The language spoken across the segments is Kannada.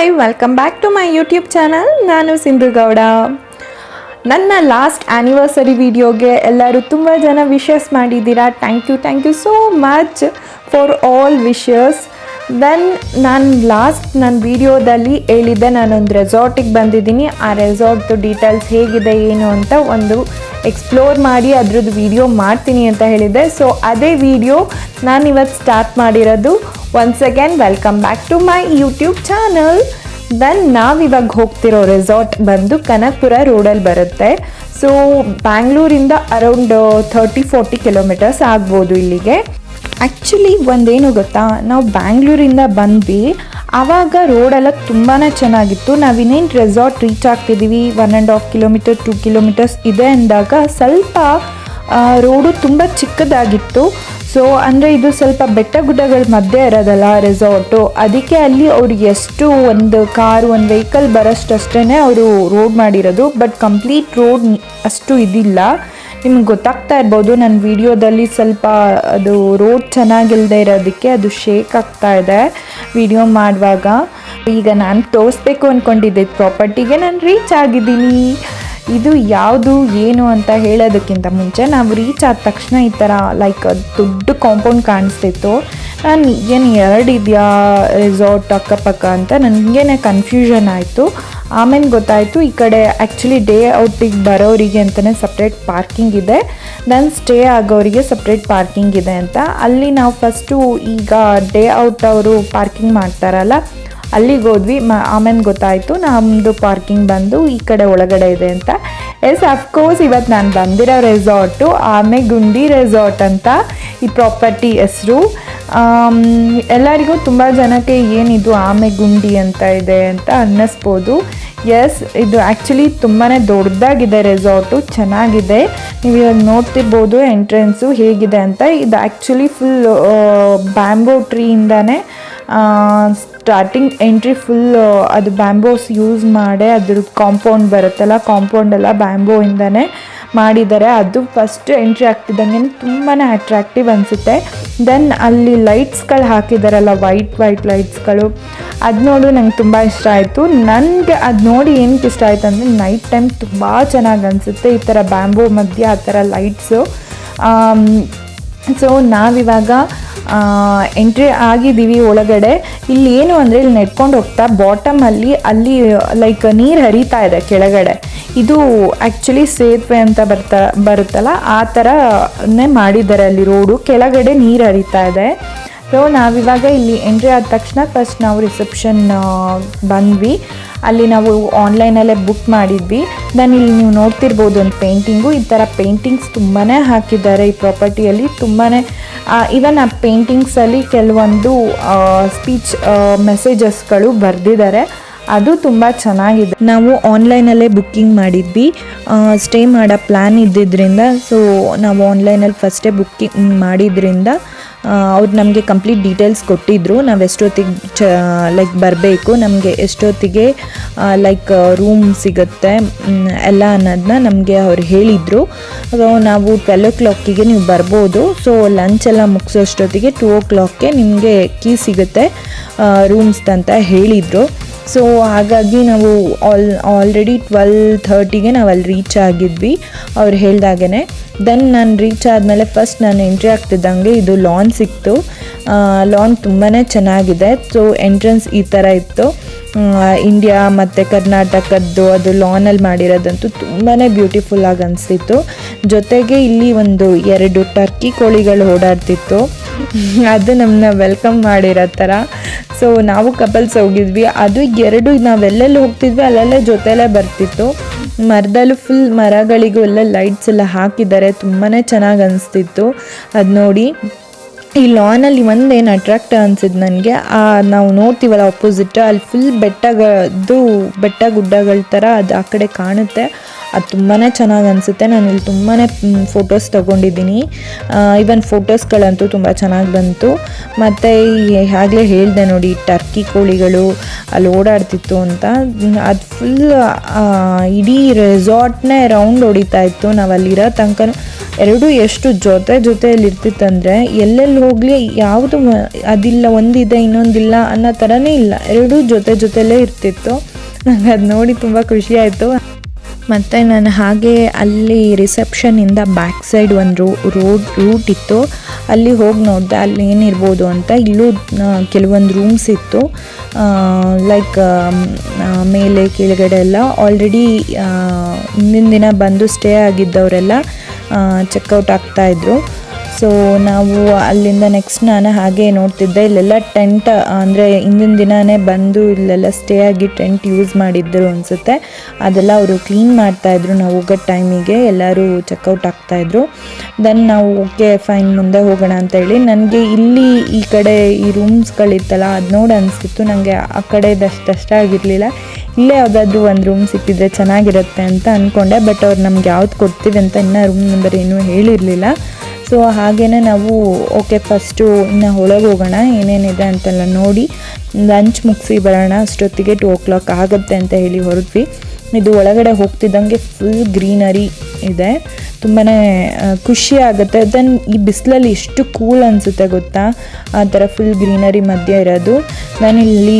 Hi, welcome back to my YouTube channel. ನಾನು ಸಿಂಧು ಗೌಡ. ನನ್ನ ಲಾಸ್ಟ್ ಆ್ಯನಿವರ್ಸರಿ ವಿಡಿಯೋಗೆ ಎಲ್ಲರೂ ತುಂಬ ಜನ ವಿಶಸ್ ಮಾಡಿದ್ದೀರಾ. Thank you so much for all wishes. Then ನಾನು ನನ್ನ ವಿಡಿಯೋದಲ್ಲಿ ಹೇಳಿದ್ದೆ ನಾನೊಂದು ರೆಸಾರ್ಟಿಗೆ ಬಂದಿದ್ದೀನಿ. ಆ ರೆಸಾರ್ಟ್ದು ಡೀಟೇಲ್ಸ್ ಹೇಗಿದೆ ಏನು ಅಂತ ಒಂದು ಎಕ್ಸ್ಪ್ಲೋರ್ ಮಾಡಿ ಅದ್ರದ್ದು ವಿಡಿಯೋ ಮಾಡ್ತೀನಿ ಅಂತ ಹೇಳಿದ್ದೆ. ಸೊ ಅದೇ ವಿಡಿಯೋ ನಾನು ಇವತ್ತು ಸ್ಟಾರ್ಟ್ ಮಾಡಿರೋದು. Once again welcome back to my YouTube channel. Then ನಾವಿವಾಗ ಹೋಗ್ತಿರೋ ರೆಸಾರ್ಟ್ ಬಂದು ಕನಕಪುರ ರೋಡಲ್ಲಿ ಬರುತ್ತೆ. ಸೊ ಬ್ಯಾಂಗ್ಳೂರಿಂದ ಅರೌಂಡ್ 30-40 ಕಿಲೋಮೀಟರ್ಸ್ ಆಗ್ಬೋದು ಇಲ್ಲಿಗೆ. ಆ್ಯಕ್ಚುಲಿ ಒಂದೇನು ಗೊತ್ತಾ, ನಾವು ಬ್ಯಾಂಗ್ಳೂರಿಂದ ಬಂದ್ವಿ, ಆವಾಗ ರೋಡೆಲ್ಲ ತುಂಬಾ ಚೆನ್ನಾಗಿತ್ತು. ನಾವಿನ್ನೇನು ರೆಸಾರ್ಟ್ ರೀಚ್ ಆಗ್ತಿದ್ದೀವಿ 1.5 ಕಿಲೋಮೀಟರ್ 2 ಕಿಲೋಮೀಟರ್ಸ್ ಇದೆ ಅಂದಾಗ ಸ್ವಲ್ಪ ರೋಡು ತುಂಬ ಚಿಕ್ಕದಾಗಿತ್ತು. ಸೊ ಅಂದರೆ ಇದು ಸ್ವಲ್ಪ ಬೆಟ್ಟ ಗುಡ್ಡಗಳ ಮಧ್ಯೆ ಇರೋದಲ್ಲ ರೆಸಾರ್ಟು, ಅದಕ್ಕೆ ಅಲ್ಲಿ ಅವ್ರಿಗೆ ಎಷ್ಟು ಒಂದು ಕಾರು ಒಂದು ವೆಹಿಕಲ್ ಬರೋಷ್ಟಷ್ಟೇ ಅವರು ರೋಡ್ ಮಾಡಿರೋದು. ಬಟ್ ಕಂಪ್ಲೀಟ್ ರೋಡ್ ಅಷ್ಟು ಇದಿಲ್ಲ. ನಿಮ್ಗೆ ಗೊತ್ತಾಗ್ತಾ ಇರ್ಬೋದು ನನ್ನ ವಿಡಿಯೋದಲ್ಲಿ ಸ್ವಲ್ಪ ಅದು ರೋಡ್ ಚೆನ್ನಾಗಿಲ್ಲದೆ ಇರೋದಕ್ಕೆ ಅದು ಶೇಕ್ ಆಗ್ತಾ ಇದೆ ವಿಡಿಯೋ ಮಾಡುವಾಗ. ಈಗ ನಾನು ತೋರಿಸ್ಬೇಕು ಅಂದ್ಕೊಂಡಿದ್ದೆ ಪ್ರಾಪರ್ಟಿಗೆ ನಾನು ರೀಚ್ ಆಗಿದ್ದೀನಿ. ಇದು ಯಾವುದು ಏನು ಅಂತ ಹೇಳೋದಕ್ಕಿಂತ ಮುಂಚೆ ನಾವು ರೀಚ್ ಆದ ತಕ್ಷಣ ಈ ಥರ ಲೈಕ್ ದೊಡ್ಡ ಕಾಂಪೌಂಡ್ ಕಾಣಿಸ್ತಿತ್ತು. ನಾನು ಏನು ಇದೆಯಾ ರೆಸಾರ್ಟ್ ಅಕ್ಕಪಕ್ಕ ಅಂತ ನನಗೇನೆ ಕನ್ಫ್ಯೂಷನ್ ಆಯಿತು. ಆಮೇಲೆ ಗೊತ್ತಾಯಿತು ಈ ಕಡೆ ಆ್ಯಕ್ಚುಲಿ ಡೇ ಔಟಿಗೆ ಬರೋರಿಗೆ ಅಂತಲೇ ಸಪ್ರೇಟ್ ಪಾರ್ಕಿಂಗ್ ಇದೆ, ದೆನ್ ಸ್ಟೇ ಆಗೋರಿಗೆ ಸಪ್ರೇಟ್ ಪಾರ್ಕಿಂಗ್ ಇದೆ ಅಂತ. ಅಲ್ಲಿ ನಾವು ಫಸ್ಟು ಈಗ ಡೇ ಔಟ್ ಅವರು ಪಾರ್ಕಿಂಗ್ ಮಾಡ್ತಾರಲ್ಲ ಅಲ್ಲಿಗೆ ಹೋದ್ವಿ. ಆಮೇಲೆ ಗೊತ್ತಾಯಿತು ನಮ್ಮದು ಪಾರ್ಕಿಂಗ್ ಬಂದು ಈ ಕಡೆ ಒಳಗಡೆ ಇದೆ ಅಂತ. ಎಸ್, ಅಫ್ಕೋರ್ಸ್ ಇವತ್ತು ನಾನು ಬಂದಿರೋ ರೆಸಾರ್ಟು ಆಮೆಗುಂಡಿ ರೆಸಾರ್ಟ್ ಅಂತ ಈ ಪ್ರಾಪರ್ಟಿ ಹೆಸರು. ಎಲ್ಲರಿಗೂ ತುಂಬ ಜನಕ್ಕೆ ಏನಿದು ಆಮೆಗುಂಡಿ ಅಂತ ಇದೆ ಅಂತ ಅನ್ನಿಸ್ಬೋದು. ಎಸ್, ಇದು ಆ್ಯಕ್ಚುಲಿ ತುಂಬಾ ದೊಡ್ಡದಾಗಿದೆ ರೆಸಾರ್ಟು, ಚೆನ್ನಾಗಿದೆ. ನೀವು ಇವಾಗ ನೋಡ್ತಿರ್ಬೋದು ಎಂಟ್ರೆನ್ಸು ಹೇಗಿದೆ ಅಂತ. ಇದು ಆ್ಯಕ್ಚುಲಿ ಫುಲ್ ಬ್ಯಾಂಬೋ ಟ್ರೀಯಿಂದನೇ ಸ್ಟಾರ್ಟಿಂಗ್ ಎಂಟ್ರಿ ಫುಲ್ ಅದು ಬ್ಯಾಂಬೋಸ್ ಯೂಸ್ ಮಾಡಿ ಅದ್ರ ಕಾಂಪೌಂಡ್ ಬರುತ್ತಲ್ಲ, ಕಾಂಪೌಂಡೆಲ್ಲ ಬ್ಯಾಂಬೋಯಿಂದನೇ ಮಾಡಿದ್ದಾರೆ. ಅದು ಫಸ್ಟ್ ಎಂಟ್ರಿ ಆಗ್ತಿದ್ದಂಗೆ ತುಂಬಾ ಅಟ್ರಾಕ್ಟಿವ್ ಅನಿಸುತ್ತೆ. ದೆನ್ ಅಲ್ಲಿ ಲೈಟ್ಸ್ಗಳು ಹಾಕಿದಾರಲ್ಲ, ವೈಟ್ ಲೈಟ್ಸ್ಗಳು, ಅದು ನೋಡು ನಂಗೆ ತುಂಬ ಇಷ್ಟ ಆಯಿತು. ನನಗೆ ಅದು ನೋಡಿ ಏನಕ್ಕೆ ಇಷ್ಟ ಆಯಿತು ಅಂದರೆ ನೈಟ್ ಟೈಮ್ ತುಂಬ ಚೆನ್ನಾಗಿ ಅನಿಸುತ್ತೆ ಈ ಥರ ಬ್ಯಾಂಬೋ ಮಧ್ಯೆ ಆ ಥರ ಲೈಟ್ಸು. ಸೊ ನಾವಿವಾಗ ಎಂಟ್ರಿ ಆಗಿದ್ದೀವಿ ಒಳಗಡೆ. ಇಲ್ಲಿ ಏನು ಅಂದರೆ ಇಲ್ಲಿ ನೆಟ್ಕೊಂಡು ಹೋಗ್ತಾ ಬಾಟಮಲ್ಲಿ ಅಲ್ಲಿ ಲೈಕ್ ನೀರು ಹರಿತಾ ಇದೆ ಕೆಳಗಡೆ. ಇದು ಆ್ಯಕ್ಚುಲಿ ಸೇತುವೆ ಅಂತ ಬರುತ್ತಲ್ಲ ಆ ಥರನೇ ಮಾಡಿದ್ದಾರೆ. ಅಲ್ಲಿ ರೋಡು ಕೆಳಗಡೆ ನೀರು ಹರಿತಾ ಇದೆ. ಸೊ ನಾವಿವಾಗ ಇಲ್ಲಿ ಎಂಟ್ರಿ ಆದ ತಕ್ಷಣ ಫಸ್ಟ್ ನಾವು ರಿಸೆಪ್ಷನ್ ಬಂದ್ವಿ. ಅಲ್ಲಿ ನಾವು ಆನ್ಲೈನಲ್ಲೇ ಬುಕ್ ಮಾಡಿದ್ವಿ. ದೆನ್ ಇಲ್ಲಿ ನೀವು ನೋಡ್ತಿರ್ಬೋದು ಒಂದು ಪೇಂಟಿಂಗು, ಈ ಥರ ಪೇಂಟಿಂಗ್ಸ್ ತುಂಬಾ ಹಾಕಿದ್ದಾರೆ ಈ ಪ್ರಾಪರ್ಟಿಯಲ್ಲಿ. ತುಂಬಾ ಈವನ್ ಆ ಪೇಂಟಿಂಗ್ಸಲ್ಲಿ ಕೆಲವೊಂದು ಸ್ಪೀಚ್ ಮೆಸೇಜಸ್ಗಳು ಬರೆದಿದ್ದಾರೆ. ಅದು ತುಂಬ ಚೆನ್ನಾಗಿದೆ. ನಾವು ಆನ್ಲೈನಲ್ಲೇ ಬುಕ್ಕಿಂಗ್ ಮಾಡಿದ್ವಿ. ಸ್ಟೇ ಮಾಡೋ ಪ್ಲ್ಯಾನ್ ಇದ್ದಿದ್ದರಿಂದ ಸೊ ನಾವು ಆನ್ಲೈನಲ್ಲಿ ಫಸ್ಟೇ ಬುಕ್ಕಿಂಗ್ ಮಾಡಿದ್ರಿಂದ ಅವ್ರು ನಮಗೆ ಕಂಪ್ಲೀಟ್ ಡೀಟೇಲ್ಸ್ ಕೊಟ್ಟಿದ್ದರು. ನಾವು ಎಷ್ಟೊತ್ತಿಗೆ ಲೈಕ್ ಬರಬೇಕು, ನಮಗೆ ಎಷ್ಟೊತ್ತಿಗೆ ಲೈಕ್ ರೂಮ್ ಸಿಗುತ್ತೆ ಎಲ್ಲ ಅನ್ನೋದನ್ನ ನಮಗೆ ಅವ್ರು ಹೇಳಿದರು. ನಾವು 12 o'clock ನೀವು ಬರ್ಬೋದು. ಸೊ ಲಂಚ್ ಎಲ್ಲ ಮುಗಿಸೋಷ್ಟೊತ್ತಿಗೆ 2 o'clock ನಿಮಗೆ ಕೀ ಸಿಗುತ್ತೆ ರೂಮ್ಸ್ ಅಂತ ಹೇಳಿದರು. ಸೊ ಹಾಗಾಗಿ ನಾವು ಆಲ್ರೆಡಿ 12:30 ನಾವು ಅಲ್ಲಿ ರೀಚ್ ಆಗಿದ್ವಿ ಅವ್ರು ಹೇಳ್ದಾಗೇ. ದೆನ್ ನಾನು ರೀಚ್ ಆದಮೇಲೆ ಫಸ್ಟ್ ನಾನು ಎಂಟ್ರಿ ಆಗ್ತಿದ್ದಂಗೆ ಇದು ಲಾನ್ ಸಿಕ್ತು. ಲಾನ್ ತುಂಬಾ ಚೆನ್ನಾಗಿದೆ. ಸೊ ಎಂಟ್ರೆನ್ಸ್ ಈ ಥರ ಇತ್ತು. ಇಂಡಿಯಾ ಮತ್ತು ಕರ್ನಾಟಕದ್ದು ಅದು ಲಾನಲ್ಲಿ ಮಾಡಿರೋದಂತೂ ತುಂಬಾ ಬ್ಯೂಟಿಫುಲ್ಲಾಗಿ ಅನಿಸ್ತಿತ್ತು. ಜೊತೆಗೆ ಇಲ್ಲಿ ಒಂದು 2 ಟರ್ಕಿ ಕೋಳಿಗಳು ಓಡಾಡ್ತಿತ್ತು. ಅದು ನಮ್ಮನ್ನ ವೆಲ್ಕಮ್ ಮಾಡಿರೋ ಥರ. ಸೊ ನಾವು ಕಪಲ್ಸ್ ಹೋಗಿದ್ವಿ. ಅದು 2 ನಾವೆಲ್ಲೆಲ್ಲಿ ಹೋಗ್ತಿದ್ವಿ ಅಲ್ಲೆಲ್ಲ ಜೊತೆಲೇ ಬರ್ತಿತ್ತು. ಮರದಲ್ಲೂ ಫುಲ್ ಮರಗಳಿಗೂ ಎಲ್ಲ ಲೈಟ್ಸ್ ಎಲ್ಲ ಹಾಕಿದ್ದಾರೆ. ತುಂಬಾ ಚೆನ್ನಾಗಿ ಅನಿಸ್ತಿತ್ತು ಅದು ನೋಡಿ. ಈ ಲಾನಲ್ಲಿ ಒಂದೇನು ಅಟ್ರಾಕ್ಟ್ ಅನಿಸಿದ್ದು ನನಗೆ, ನಾವು ನೋಡ್ತೀವಲ್ಲ ಆಪೋಸಿಟ್ ಅಲ್ಲಿ ಫುಲ್ ಬೆಟ್ಟ ಗುಡ್ಡಗಳ ಥರ ಅದು ಆ ಕಡೆ ಕಾಣುತ್ತೆ. ಅದು ತುಂಬಾ ಚೆನ್ನಾಗಿ ಅನಿಸುತ್ತೆ. ನಾನು ಇಲ್ಲಿ ತುಂಬಾ ಫೋಟೋಸ್ ತೊಗೊಂಡಿದ್ದೀನಿ. ಈವನ್ ಫೋಟೋಸ್ಗಳಂತೂ ತುಂಬ ಚೆನ್ನಾಗಿ ಬಂತು. ಮತ್ತು ಆಗಲೇ ಹೇಳಿದೆ ನೋಡಿ ಟರ್ಕಿ ಕೋಳಿಗಳು ಅಲ್ಲಿ ಓಡಾಡ್ತಿತ್ತು ಅಂತ. ಅದು ಫುಲ್ ಇಡೀ ರೆಸಾರ್ಟ್ನೇ ರೌಂಡ್ ಹೊಡಿತಾ ಇತ್ತು. ನಾವು ಅಲ್ಲಿರೋ ತನಕ ಎರಡೂ ಎಷ್ಟು ಜೊತೆಯಲ್ಲಿ ಇರ್ತಿತ್ತಂದರೆ ಎಲ್ಲೆಲ್ಲಿ ಹೋಗಲಿ ಯಾವುದು ಅದಿಲ್ಲ, ಒಂದಿದೆ ಇನ್ನೊಂದಿಲ್ಲ ಅನ್ನೋ ಥರನೇ ಇಲ್ಲ, ಎರಡೂ ಜೊತೆಯಲ್ಲೇ ಇರ್ತಿತ್ತು. ನನಗೆ ಅದು ನೋಡಿ ತುಂಬ ಖುಷಿ ಆಯಿತು. ಮತ್ತು ನಾನು ಹಾಗೆ ಅಲ್ಲಿ ರಿಸೆಪ್ಷನಿಂದ ಬ್ಯಾಕ್ ಸೈಡ್ ಒಂದು ರೂಟ್ ಇತ್ತು, ಅಲ್ಲಿ ಹೋಗಿ ನೋಡಿದೆ ಅಲ್ಲಿ ಏನಿರ್ಬೋದು ಅಂತ. ಇಲ್ಲೂ ಕೆಲವೊಂದು ರೂಮ್ಸ್ ಇತ್ತು, ಲೈಕ್ ಮೇಲೆ ಕೆಳಗಡೆ ಎಲ್ಲ ಆಲ್ರೆಡಿ ಹಿಂದಿನ ದಿನ ಬಂದು ಸ್ಟೇ ಆಗಿದ್ದವರೆಲ್ಲ ಚೆಕ್ಔಟ್ ಆಗ್ತಾಯಿದ್ರು. ಸೊ ನಾವು ಅಲ್ಲಿಂದ ನೆಕ್ಸ್ಟ್ ನಾನು ಹಾಗೆ ನೋಡ್ತಿದ್ದೆ, ಇಲ್ಲೆಲ್ಲ ಟೆಂಟ್ ಅಂದರೆ ಹಿಂದಿನ ದಿನವೇ ಬಂದು ಇಲ್ಲೆಲ್ಲ ಸ್ಟೇ ಆಗಿ ಟೆಂಟ್ ಯೂಸ್ ಮಾಡಿದ್ದರು ಅನಿಸುತ್ತೆ, ಅದೆಲ್ಲ ಅವರು ಕ್ಲೀನ್ ಮಾಡ್ತಾಯಿದ್ರು. ನಾವು ಹೋಗೋ ಟೈಮಿಗೆ ಎಲ್ಲರೂ ಚೆಕ್ಔಟ್ ಆಗ್ತಾಯಿದ್ರು. ದೆನ್ ನಾವು ಓಕೆ ಫೈನ್ ಮುಂದೆ ಹೋಗೋಣ ಅಂತೇಳಿ, ನನಗೆ ಇಲ್ಲಿ ಈ ಕಡೆ ಈ ರೂಮ್ಸ್ಗಳಿತ್ತಲ್ಲ ಅದು ನೋಡಿ ಅನಿಸ್ತಿತ್ತು, ನನಗೆ ಆ ಕಡೆ ಅಷ್ಟು ಆಗಿರಲಿಲ್ಲ. ಇಲ್ಲೇ ಯಾವುದಾದ್ರೂ ಒಂದು ರೂಮ್ ಸಿಕ್ಕಿದ್ರೆ ಚೆನ್ನಾಗಿರುತ್ತೆ ಅಂತ ಅಂದ್ಕೊಂಡೆ. ಬಟ್ ಅವ್ರು ನಮ್ಗೆ ಯಾವ್ದು ಕೊಡ್ತೀವಿ ಅಂತ ಇನ್ನೂ ರೂಮ್ ನಂಬರ್ ಏನೂ ಹೇಳಿರಲಿಲ್ಲ. ಸೊ ಹಾಗೇ ನಾವು ಓಕೆ ಫಸ್ಟು ಇನ್ನು ಒಳಗೆ ಹೋಗೋಣ, ಏನೇನಿದೆ ಅಂತೆಲ್ಲ ನೋಡಿ ಲಂಚ್ ಮುಗಿಸಿ ಬರೋಣ, ಅಷ್ಟೊತ್ತಿಗೆ 2 o'clock ಆಗುತ್ತೆ ಅಂತ ಹೇಳಿ ಹೊರಟ್ವಿ. ಇದು ಒಳಗಡೆ ಹೋಗ್ತಿದ್ದಂಗೆ ಫುಲ್ ಗ್ರೀನರಿ ಇದೆ, ತುಂಬಾ ಖುಷಿ ಆಗುತ್ತೆ. ದೆನ್ ಈ ಬಿಸಿಲಲ್ಲಿ ಎಷ್ಟು ಕೂಲ್ ಅನಿಸುತ್ತೆ ಗೊತ್ತಾ, ಆ ಥರ ಫುಲ್ ಗ್ರೀನರಿ ಮಧ್ಯೆ ಇರೋದು. ನಾನಿಲ್ಲಿ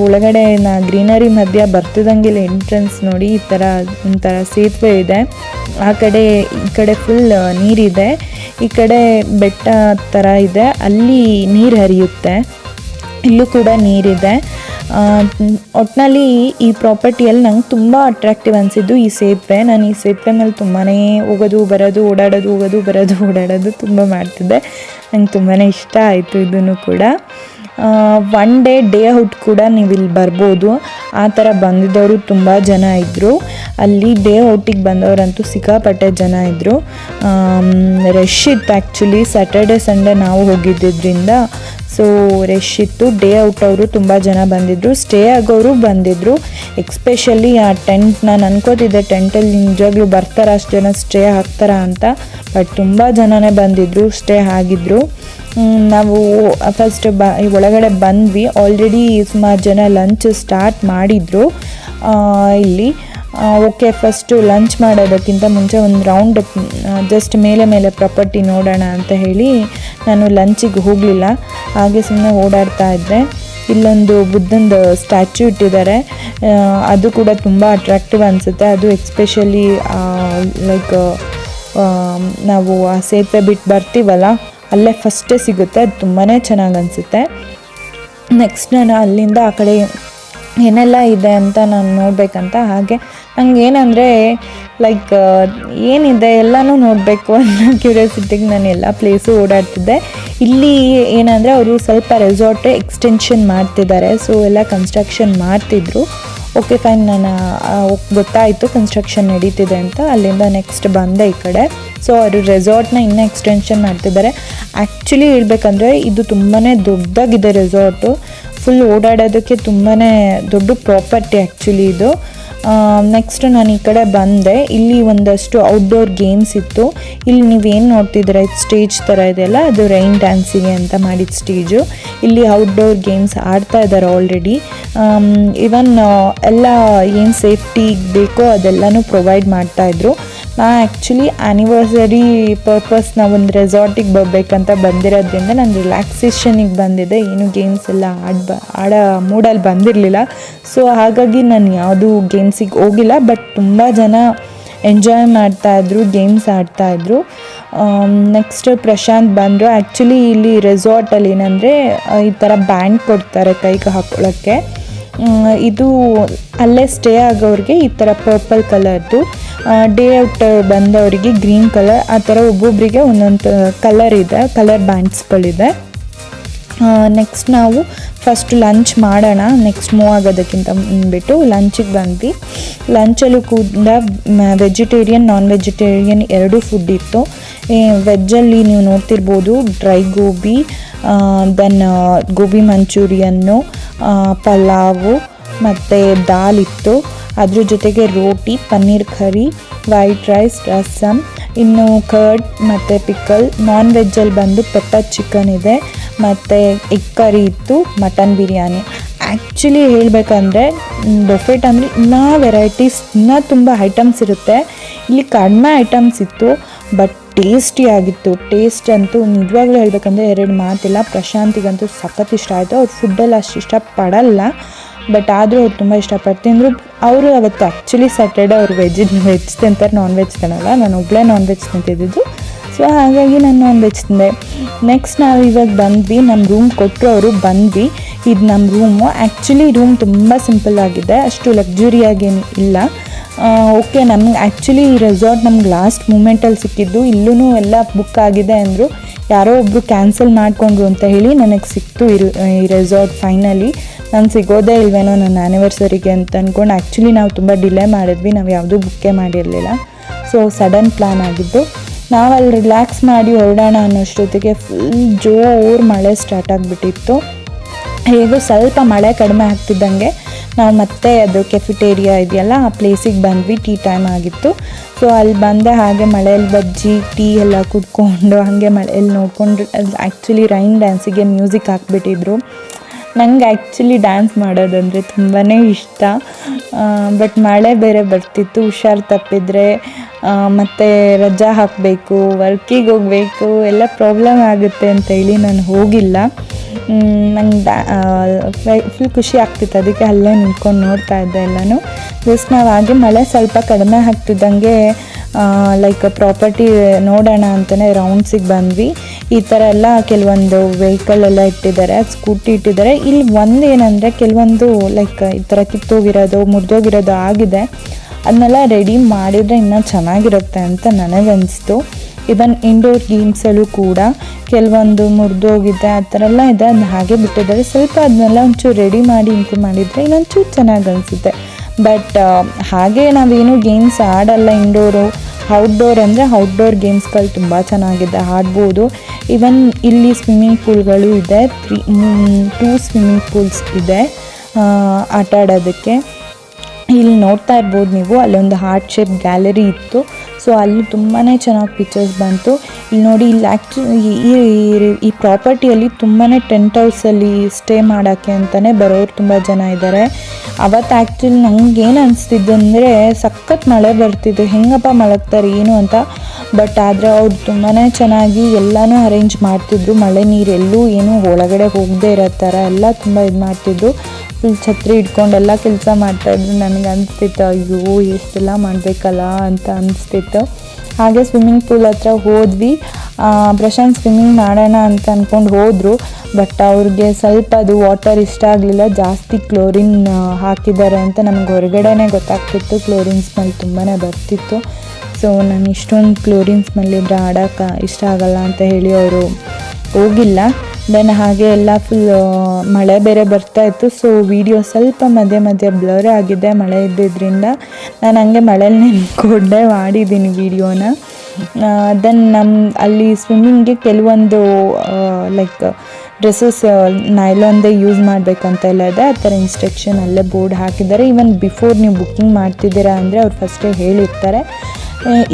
ಒಳಗಡೆ ಗ್ರೀನರಿ ಮಧ್ಯೆ ಬರ್ತಿದ್ದಂಗೆ ಎಂಟ್ರೆನ್ಸ್ ನೋಡಿ ಈ ಥರ ಒಂಥರ ಸೇತುವೆ ಇದೆ, ಆ ಕಡೆ ಈ ಕಡೆ ಫುಲ್ ನೀರಿದೆ, ಈ ಕಡೆ ಬೆಟ್ಟ ಥರ ಇದೆ, ಅಲ್ಲಿ ನೀರು ಹರಿಯುತ್ತೆ, ಇಲ್ಲೂ ಕೂಡ ನೀರಿದೆ. ಒಟ್ಟಿನಲ್ಲಿ ಈ ಪ್ರಾಪರ್ಟಿಯಲ್ಲಿ ನಂಗೆ ತುಂಬ ಅಟ್ರಾಕ್ಟಿವ್ ಅನಿಸಿದ್ದು ಈ ಸೇತುವೆ. ನಾನು ಈ ಸೇತುವೆ ಮೇಲೆ ತುಂಬಾ ಹೋಗೋದು ಬರೋದು ಓಡಾಡೋದು ಹೋಗೋದು ಬರೋದು ಓಡಾಡೋದು ತುಂಬ ಮಾಡ್ತಿದ್ದೆ, ನಂಗೆ ತುಂಬಾ ಇಷ್ಟ ಆಯಿತು ಇದನ್ನು ಕೂಡ. ಒನ್ ಡೇ ಔಟ್ ಕೂಡ ನೀವು ಇಲ್ಲಿ ಬರ್ಬೋದು, ಆ ಥರ ಬಂದಿದ್ದವರು ತುಂಬ ಜನ ಇದ್ದರು. ಅಲ್ಲಿ ಡೇ ಔಟಿಗೆ ಬಂದವರಂತೂ ಸಿಕ್ಕಾಪಟ್ಟೆ ಜನ ಇದ್ದರು, ರಶ್ ಇತ್ತು. ಆ್ಯಕ್ಚುಲಿ ಸ್ಯಾಟರ್ಡೆ ಸಂಡೇ ನಾವು ಹೋಗಿದ್ದರಿಂದ ಸೊ ರಶ್ ಇತ್ತು. ಡೇ ಔಟ್ ಅವರು ತುಂಬ ಜನ ಬಂದಿದ್ದರು, ಸ್ಟೇ ಆಗೋರು ಬಂದಿದ್ದರು. ಎಕ್ಸ್ಪೆಷಲಿ ಆ ಟೆಂಟ್, ನಾನು ಅನ್ಕೋತಿದ್ದೆ ಟೆಂಟಲ್ಲಿ ನಿಜವಾಗ್ಲೂ ಬರ್ತಾರ ಅಷ್ಟು ಜನ ಸ್ಟೇ ಆಗ್ತಾರ ಅಂತ, ಬಟ್ ತುಂಬ ಜನನೇ ಬಂದಿದ್ದರು, ಸ್ಟೇ ಆಗಿದ್ದರು. ನಾವು ಫಸ್ಟ್ ಒಳಗಡೆ ಬಂದ್ವಿ, ಆಲ್ರೆಡಿ ಸುಮಾರು ಜನ ಲಂಚ್ ಸ್ಟಾರ್ಟ್ ಮಾಡಿದರು ಇಲ್ಲಿ. ಓಕೆ ಫಸ್ಟು ಲಂಚ್ ಮಾಡೋದಕ್ಕಿಂತ ಮುಂಚೆ ಒಂದು ರೌಂಡ್ ಜಸ್ಟ್ ಮೇಲೆ ಪ್ರಾಪರ್ಟಿ ನೋಡೋಣ ಅಂತ ಹೇಳಿ ನಾನು ಲಂಚಿಗೆ ಹೋಗಲಿಲ್ಲ, ಹಾಗೆ ಸುಮ್ಮನೆ ಓಡಾಡ್ತಾ ಇದ್ದೆ. ಇಲ್ಲೊಂದು ಬುದ್ಧಂದು ಸ್ಟ್ಯಾಚ್ಯೂ ಇಟ್ಟಿದ್ದಾರೆ, ಅದು ಕೂಡ ತುಂಬ ಅಟ್ರಾಕ್ಟಿವ್ ಅನಿಸುತ್ತೆ. ಅದು ಎಕ್ಸ್ಪೆಷಲಿ ಲೈಕ್ ನಾವು ಆ ಸೇತುವೆ ಬಿಟ್ಟು ಬರ್ತೀವಲ್ಲ ಅಲ್ಲೇ ಫಸ್ಟೇ ಸಿಗುತ್ತೆ, ಅದು ತುಂಬಾ ಚೆನ್ನಾಗಿ ಅನಿಸುತ್ತೆ. ನೆಕ್ಸ್ಟ್ ನಾನು ಅಲ್ಲಿಂದ ಆ ಕಡೆ ಏನೆಲ್ಲ ಇದೆ ಅಂತ ನಾನು ನೋಡಬೇಕಂತ, ಹಾಗೆ ನಂಗೆ ಏನಂದರೆ ಲೈಕ್ ಏನಿದೆ ಎಲ್ಲನೂ ನೋಡಬೇಕು ಅನ್ನೋ ಕ್ಯೂರಿಯಾಸಿಟಿಗೆ ನಾನು ಎಲ್ಲ ಪ್ಲೇಸು ಓಡಾಡ್ತಿದ್ದೆ. ಇಲ್ಲಿ ಏನಂದರೆ ಅವರು ಸ್ವಲ್ಪ ರೆಸಾರ್ಟ್ ಎಕ್ಸ್ಟೆನ್ಷನ್ ಮಾಡ್ತಿದ್ದಾರೆ, ಸೊ ಎಲ್ಲ ಕನ್ಸ್ಟ್ರಕ್ಷನ್ ಮಾಡ್ತಿದ್ರು. ಓಕೆ ಫೈನ್, ನಾನು ಗೊತ್ತಾಯಿತು ಕನ್ಸ್ಟ್ರಕ್ಷನ್ ನಡೀತಿದೆ ಅಂತ. ಅಲ್ಲಿಂದ ನೆಕ್ಸ್ಟ್ ಬಂದೆ ಈ ಕಡೆ. ಸೊ ಅವರು ರೆಸಾರ್ಟ್ನ ಇನ್ನೂ ಎಕ್ಸ್ಟೆನ್ಷನ್ ಮಾಡ್ತಿದ್ದಾರೆ. ಆ್ಯಕ್ಚುಲಿ ಹೇಳ್ಬೇಕಂದ್ರೆ ಇದು ತುಂಬಾ ದೊಡ್ಡದಾಗಿದೆ ರೆಸಾರ್ಟು, ಫುಲ್ ಓಡಾಡೋದಕ್ಕೆ ತುಂಬಾ ದೊಡ್ಡ ಪ್ರಾಪರ್ಟಿ ಆ್ಯಕ್ಚುಲಿ ಇದು. ನೆಕ್ಸ್ಟ್ ನಾನು ಈ ಕಡೆ ಬಂದೆ, ಇಲ್ಲಿ ಒಂದಷ್ಟು ಔಟ್ಡೋರ್ ಗೇಮ್ಸ್ ಇತ್ತು. ಇಲ್ಲಿ ನೀವೇನು ನೋಡ್ತಿದ್ದೀರ ಇದು ಸ್ಟೇಜ್ ಥರ ಇದೆಯಲ್ಲ, ಅದು ರೈನ್ ಡ್ಯಾನ್ಸಿಗೆ ಅಂತ ಮಾಡಿದ ಸ್ಟೇಜು. ಇಲ್ಲಿ ಔಟ್ಡೋರ್ ಗೇಮ್ಸ್ ಆಡ್ತಾ ಇದ್ದಾರೆ ಆಲ್ರೆಡಿ. ಇವನ್ ಎಲ್ಲ ಏನು ಸೇಫ್ಟಿ ಬೇಕೋ ಅದೆಲ್ಲನೂ ಪ್ರೊವೈಡ್ ಮಾಡ್ತಾಯಿದ್ರು. ನಾನು ಆ್ಯಕ್ಚುಲಿ ಆ್ಯನಿವರ್ಸರಿ ಪರ್ಪಸ್ ಒಂದು ರೆಸಾರ್ಟಿಗೆ ಬರಬೇಕಂತ ಬಂದಿರೋದ್ರಿಂದ ನಾನು ರಿಲ್ಯಾಕ್ಸೇಷನಿಗೆ ಬಂದಿದ್ದೆ, ಏನು ಗೇಮ್ಸ್ ಎಲ್ಲ ಆಡೋ ಮೂಡಲ್ಲಿ ಬಂದಿರಲಿಲ್ಲ. ಸೊ ಹಾಗಾಗಿ ನಾನು ಯಾವುದೂ ಗೇಮ್ಸಿಗೆ ಹೋಗಿಲ್ಲ, ಬಟ್ ತುಂಬ ಜನ ಎಂಜಾಯ್ ಮಾಡ್ತಾಯಿದ್ರು, ಗೇಮ್ಸ್ ಆಡ್ತಾಯಿದ್ರು. ನೆಕ್ಸ್ಟ್ ಪ್ರಶಾಂತ್ ಬಂದರು. ಆ್ಯಕ್ಚುಲಿ ಇಲ್ಲಿ ರೆಸಾರ್ಟಲ್ಲಿ ಏನಂದರೆ ಈ ಥರ ಬ್ಯಾಂಡ್ ಕೊಡ್ತಾರೆ ಕೈಗೆ ಹಾಕೊಳ್ಳೋಕ್ಕೆ. ಇದು ಅಲ್ಲೇ ಸ್ಟೇ ಆಗೋರಿಗೆ ಈ ಥರ ಪರ್ಪಲ್ ಕಲರ್ದು, ಡೇ ಔಟ್ ಬಂದವರಿಗೆ ಗ್ರೀನ್ ಕಲರ್, ಆ ಥರ ಒಬ್ಬೊಬ್ಬರಿಗೆ ಒಂದೊಂದು ಕಲರ್ ಇದೆ, ಕಲರ್ ಬ್ಯಾಂಡ್ಸ್ಗಳಿದೆ. ನೆಕ್ಸ್ಟ್ ನಾವು ಫಸ್ಟ್ ಲಂಚ್ ಮಾಡೋಣ, ನೆಕ್ಸ್ಟ್ ಮೂವ್ ಆಗೋದಕ್ಕಿಂತ ಮುಂದ್ಬಿಟ್ಟು ಲಂಚಿಗೆ ಬಂದ್ವಿ. ಲಂಚಲ್ಲೂ ಕೂಡ ವೆಜಿಟೇರಿಯನ್ ನಾನ್ ವೆಜಿಟೇರಿಯನ್ ಎರಡೂ ಫುಡ್ ಇತ್ತು. ವೆಜ್ಜಲ್ಲಿ ನೀವು ನೋಡ್ತಿರ್ಬೋದು ಡ್ರೈ ಗೋಬಿ, ದೆನ್ ಗೋಬಿ ಮಂಚೂರಿಯನ್ನು, ಪಲಾವು ಮತ್ತು ದಾಲ್ ಇತ್ತು. ಅದ್ರ ಜೊತೆಗೆ ರೋಟಿ, ಪನ್ನೀರ್ ಕರಿ, ವೈಟ್ ರೈಸ್, ರಸಮ್, ಇನ್ನು ಕರ್ಡ್ ಮತ್ತು ಪಿಕಲ್. ನಾನ್ ವೆಜ್ಜಲ್ಲಿ ಬಂದು ಪೆಪ್ಪರ್ ಚಿಕನ್ ಇದೆ ಮತ್ತು ಎಗ್ ಕರಿ ಇತ್ತು, ಮಟನ್ ಬಿರಿಯಾನಿ. ಆ್ಯಕ್ಚುಲಿ ಹೇಳಬೇಕಂದ್ರೆ ಬಫೆಟ್ ಅಂದರೆ ಇನ್ನೂ ವೆರೈಟೀಸ್, ಇನ್ನೂ ತುಂಬ ಐಟಮ್ಸ್ ಇರುತ್ತೆ. ಇಲ್ಲಿ ಕಡಿಮೆ ಐಟಮ್ಸ್ ಇತ್ತು, ಬಟ್ ಟೇಸ್ಟಿಯಾಗಿತ್ತು. ಟೇಸ್ಟ್ ಅಂತೂ ನಿಜವಾಗ್ಲೂ ಹೇಳಬೇಕಂದ್ರೆ 2 ಮಾತಿಲ್ಲ. ಪ್ರಶಾಂತಿಗಂತೂ ಸಖತ್ ಇಷ್ಟ ಆಯಿತು. ಅವ್ರು ಫುಡ್ಡೆಲ್ಲ ಅಷ್ಟು ಇಷ್ಟಪಡಲ್ಲ, ಬಟ್ ಆದರೂ ಅವ್ರು ತುಂಬ ಇಷ್ಟಪಟ್ಟು ತಿಂದರು. ಅವರು ಅವತ್ತು ಆ್ಯಕ್ಚುಲಿ ಸ್ಯಾಟರ್ಡೆ ಅವ್ರು ವೆಜ್ ತಿಂತಾರೆ, ನಾನ್ ವೆಜ್ ತಿನ್ನಲ್ಲ. ನಾನು ಒಬ್ಬಳೇ ನಾನ್ ವೆಜ್ ತಿಂತಿದ್ದು. ಸೊ ಹಾಗಾಗಿ ನಾನು ನಾನ್ ವೆಜ್ ತಿಂದೆ. ನೆಕ್ಸ್ಟ್ ನಾವು ಇವಾಗ ಬಂದ್ವಿ, ನಮ್ಮ ರೂಮ್ ಕೊಟ್ಟರು ಅವರು. ಬಂದ್ವಿ, ಇದು ನಮ್ಮ ರೂಮು. ಆ್ಯಕ್ಚುಲಿ ರೂಮ್ ತುಂಬ ಸಿಂಪಲ್ ಆಗಿದೆ, ಅಷ್ಟು ಲಕ್ಸುರಿಯಾಗೇನು ಇಲ್ಲ. ಓಕೆ, ನಮ್ಗೆ ಆ್ಯಕ್ಚುಲಿ ಈ ರೆಸಾರ್ಟ್ ನಮ್ಗೆ ಲಾಸ್ಟ್ ಮೂಮೆಂಟಲ್ಲಿ ಸಿಕ್ಕಿದ್ದು. ಇಲ್ಲೂ ಎಲ್ಲ ಬುಕ್ ಆಗಿದೆ ಅಂದರು. ಯಾರೋ ಒಬ್ಬರು ಕ್ಯಾನ್ಸಲ್ ಮಾಡಿಕೊಂಡ್ರು ಅಂತ ಹೇಳಿ ನನಗೆ ಸಿಕ್ತು ಈ ರೆಸಾರ್ಟ್ ಫೈನಲಿ. ನಾನು ಸಿಗೋದೇ ಇಲ್ವೇನೋ ನನ್ನ ಆ್ಯನಿವರ್ಸರಿಗೆ ಅಂತ ಅಂದ್ಕೊಂಡು ಆ್ಯಕ್ಚುಲಿ ನಾವು ತುಂಬ ಡಿಲೇ ಮಾಡಿದ್ವಿ, ನಾವು ಯಾವುದೂ ಬುಕ್ಕೇ ಮಾಡಿರಲಿಲ್ಲ. ಸೊ ಸಡನ್ ಪ್ಲ್ಯಾನ್ ಆಗಿದ್ದು. ನಾವು ಅಲ್ಲಿ ರಿಲ್ಯಾಕ್ಸ್ ಮಾಡಿ ಹೊರಡೋಣ ಅನ್ನೋಷ್ಟೊತ್ತಿಗೆ ಫುಲ್ ಜೋರು ಮಳೆ ಸ್ಟಾರ್ಟ್ ಆಗಿಬಿಟ್ಟಿತ್ತು. ಹೇಗೋ ಸ್ವಲ್ಪ ಮಳೆ ಕಡಿಮೆ ಆಗ್ತಿದ್ದಂಗೆ ನಾವು ಮತ್ತೆ ಅದು ಕೆಫಿಟೇರಿಯಾ ಇದೆಯಲ್ಲ ಆ ಪ್ಲೇಸಿಗೆ ಬಂದ್ವಿ. ಟೀ ಟೈಮ್ ಆಗಿತ್ತು. ಸೊ ಅಲ್ಲಿ ಬಂದೆ, ಹಾಗೆ ಮಳೆಯಲ್ಲಿ ಬಜ್ಜಿ ಟೀ ಎಲ್ಲ ಕುಡ್ಕೊಂಡು ಹಾಗೆ ಮಳೆಯಲ್ಲಿ ನೋಡ್ಕೊಂಡು. ಅದು ಆ್ಯಕ್ಚುಲಿ ರೈನ್ ಡ್ಯಾನ್ಸಿಗೆ ಮ್ಯೂಸಿಕ್ ಹಾಕ್ಬಿಟ್ಟಿದ್ರು. ನಂಗೆ ಆ್ಯಕ್ಚುಲಿ ಡ್ಯಾನ್ಸ್ ಮಾಡೋದಂದರೆ ತುಂಬಾ ಇಷ್ಟ, ಬಟ್ ಮಳೆ ಬೇರೆ ಬರ್ತಿತ್ತು. ಹುಷಾರು ತಪ್ಪಿದರೆ ಮತ್ತು ರಜಾ ಹಾಕಬೇಕು, ವರ್ಕಿಗೆ ಹೋಗಬೇಕು, ಎಲ್ಲ ಪ್ರಾಬ್ಲಮ್ ಆಗುತ್ತೆ ಅಂತ ಹೇಳಿ ನಾನು ಹೋಗಿಲ್ಲ. ನಂಗೆ ಫುಲ್ ಖುಷಿ ಆಗ್ತಿತ್ತು, ಅದಕ್ಕೆ ಅಲ್ಲೇ ನಿಂತ್ಕೊಂಡು ನೋಡ್ತಾ ಇದ್ದೆ ಎಲ್ಲನೂ. ಜಸ್ಟ್ ನಾವು ಹಾಗೆ ಮಳೆ ಸ್ವಲ್ಪ ಕಡಿಮೆ ಆಗ್ತಿದ್ದಂಗೆ ಲೈಕ್ ಪ್ರಾಪರ್ಟಿ ನೋಡೋಣ ಅಂತಲೇ ರೌಂಡ್ಸಿಗೆ ಬಂದ್ವಿ. ಈ ಥರ ಎಲ್ಲ ಕೆಲವೊಂದು ವೆಹಿಕಲ್ ಎಲ್ಲ ಇಟ್ಟಿದ್ದಾರೆ, ಅದು ಸ್ಕೂಟಿ ಇಟ್ಟಿದ್ದಾರೆ. ಇಲ್ಲಿ ಒಂದೇನೆಂದರೆ ಕೆಲವೊಂದು ಲೈಕ್ ಈ ಥರ ಕಿತ್ತೋಗಿರೋದು ಮುರಿದೋಗಿರೋದು ಆಗಿದೆ. ಅದನ್ನೆಲ್ಲ ರೆಡಿ ಮಾಡಿದರೆ ಇನ್ನೂ ಚೆನ್ನಾಗಿರುತ್ತೆ ಅಂತ ನನಗನ್ನಿಸ್ತು. ಇವನ್ ಇಂಡೋರ್ ಗೇಮ್ಸಲ್ಲೂ ಕೂಡ ಕೆಲವೊಂದು ಮುರಿದೋಗಿದೆ, ಆ ಥರ ಎಲ್ಲ ಇದೆ. ಅದನ್ನ ಹಾಗೆ ಬಿಟ್ಟಿದ್ದಾರೆ. ಸ್ವಲ್ಪ ಅದನ್ನೆಲ್ಲ ಒಂಚೂರು ರೆಡಿ ಮಾಡಿ ಇಂಪ್ರೂವ್ ಮಾಡಿದರೆ ಇನ್ನೊಂಚೂರು ಚೆನ್ನಾಗಿ ಅನಿಸುತ್ತೆ. ಬಟ್ ಹಾಗೆ ನಾವೇನು ಗೇಮ್ಸ್ ಆಡಲ್ಲ ಇಂಡೋರು. ಔಟ್ಡೋರ್ ಅಂದರೆ ಔಟ್ಡೋರ್ ಗೇಮ್ಸ್ಗಳು ತುಂಬ ಚೆನ್ನಾಗಿದೆ, ಆಡ್ಬೋದು. ಇವನ್ ಇಲ್ಲಿ ಸ್ವಿಮ್ಮಿಂಗ್ ಪೂಲ್ಗಳು ಇದೆ, 2 ಸ್ವಿಮ್ಮಿಂಗ್ ಪೂಲ್ಸ್ ಇದೆ ಆಟ ಆಡೋದಕ್ಕೆ. ಇಲ್ಲಿ ನೋಡ್ತಾ ಇರ್ಬೋದು ನೀವು, ಅಲ್ಲೊಂದು ಹಾರ್ಟ್ ಶೇಪ್ ಗ್ಯಾಲರಿ ಇತ್ತು. ಸೊ ಅಲ್ಲಿ ತುಂಬಾ ಚೆನ್ನಾಗಿ ಪಿಕ್ಚರ್ಸ್ ಬಂತು. ಇಲ್ಲಿ ನೋಡಿ, ಇಲ್ಲಿ ಆ್ಯಕ್ಚುಲಿ ಈ ಪ್ರಾಪರ್ಟಿಯಲ್ಲಿ ತುಂಬಾ ಟೆಂಟ್ ಹೌಸಲ್ಲಿ ಸ್ಟೇ ಮಾಡೋಕ್ಕೆ ಅಂತಲೇ ಬರೋರು ತುಂಬ ಜನ ಇದ್ದಾರೆ. ಅವತ್ತು ಆ್ಯಕ್ಚುಲಿ ನನಗೇನು ಅನಿಸ್ತಿದ್ದು ಅಂದರೆ ಸಖತ್ ಮಳೆ ಬರ್ತಿದ್ದು, ಹೆಂಗಪ್ಪ ಮಲಗ್ತಾರೆ ಏನು ಅಂತ. ಬಟ್ ಆದರೆ ಅವ್ರು ತುಂಬಾ ಚೆನ್ನಾಗಿ ಎಲ್ಲನೂ ಅರೇಂಜ್ ಮಾಡ್ತಿದ್ರು. ಮಳೆ ನೀರು ಎಲ್ಲೂ ಏನೂ ಒಳಗಡೆ ಹೋಗದೇ ಇರೋ ಥರ ಎಲ್ಲ ತುಂಬ ಇದು ಮಾಡ್ತಿದ್ರು. ಫುಲ್ ಛತ್ರಿ ಹಿಡ್ಕೊಂಡೆಲ್ಲ ಕೆಲಸ ಮಾಡ್ತಾಯಿದ್ರು. ನನಗೆ ಅನಿಸ್ತಿತ್ತು, ಅಯ್ಯೋ ಎಷ್ಟೆಲ್ಲ ಮಾಡಬೇಕಲ್ಲ ಅಂತ ಅನಿಸ್ತಿತ್ತು. ಹಾಗೆ ಸ್ವಿಮ್ಮಿಂಗ್ ಪೂಲ್ ಹತ್ರ ಹೋದ್ವಿ. ಪ್ರಶಾಂತ್ ಸ್ವಿಮ್ಮಿಂಗ್ ಮಾಡೋಣ ಅಂತ ಅಂದ್ಕೊಂಡು ಹೋದರು. ಬಟ್ ಅವ್ರಿಗೆ ಸ್ವಲ್ಪ ಅದು ವಾಟರ್ ಇಷ್ಟ ಆಗಲಿಲ್ಲ, ಜಾಸ್ತಿ ಕ್ಲೋರಿನ್ ಹಾಕಿದ್ದಾರೆ ಅಂತ ನಮ್ಗೆ ಹೊರಗಡೆನೇ ಗೊತ್ತಾಗ್ತಿತ್ತು. ಕ್ಲೋರಿನ್ ಸ್ಮೆಲ್ ತುಂಬಾ ಬರ್ತಿತ್ತು. ಸೊ ನಾನು ಇಷ್ಟೊಂದು ಕ್ಲೋರಿನ್ ಸ್ಮೆಲ್ ಇದ್ದರೆ ಆಡೋಕ್ಕೆ ಇಷ್ಟ ಆಗಲ್ಲ ಅಂತ ಹೇಳಿ ಅವರು ಹೋಗಿಲ್ಲ. ದೆನ್ ಹಾಗೆ ಎಲ್ಲ ಫುಲ್ ಮಳೆ ಬೇರೆ ಬರ್ತಾಯಿತ್ತು. ಸೊ ವಿಡಿಯೋ ಸ್ವಲ್ಪ ಮಧ್ಯೆ ಮಧ್ಯೆ ಬ್ಲರ್ ಆಗಿದೆ ಮಳೆ ಇದ್ದಿದ್ದರಿಂದ. ನಾನು ಹಂಗೆ ಮಳೇಲಿ ನಿಂತ್ಕೊಂಡೆ ಮಾಡಿದ್ದೀನಿ ವಿಡಿಯೋನ. ದೆನ್ ಅಲ್ಲಿ ಸ್ವಿಮ್ಮಿಂಗ್ಗೆ ಕೆಲವೊಂದು ಲೈಕ್ ಡ್ರೆಸ್ಸಸ್ ನೈಲಾನ್ದೇ ಯೂಸ್ ಮಾಡಬೇಕಂತೆಲ್ಲ ಇದೆ. ಆ ಥರ ಇನ್ಸ್ಟ್ರಕ್ಷನ್ ಅಲ್ಲೇ ಬೋರ್ಡ್ ಹಾಕಿದ್ದಾರೆ. ಈವನ್ ಬಿಫೋರ್ ನೀವು ಬುಕ್ಕಿಂಗ್ ಮಾಡ್ತಿದ್ದೀರಾ ಅಂದರೆ ಅವ್ರು ಫಸ್ಟೇ ಹೇಳಿರ್ತಾರೆ.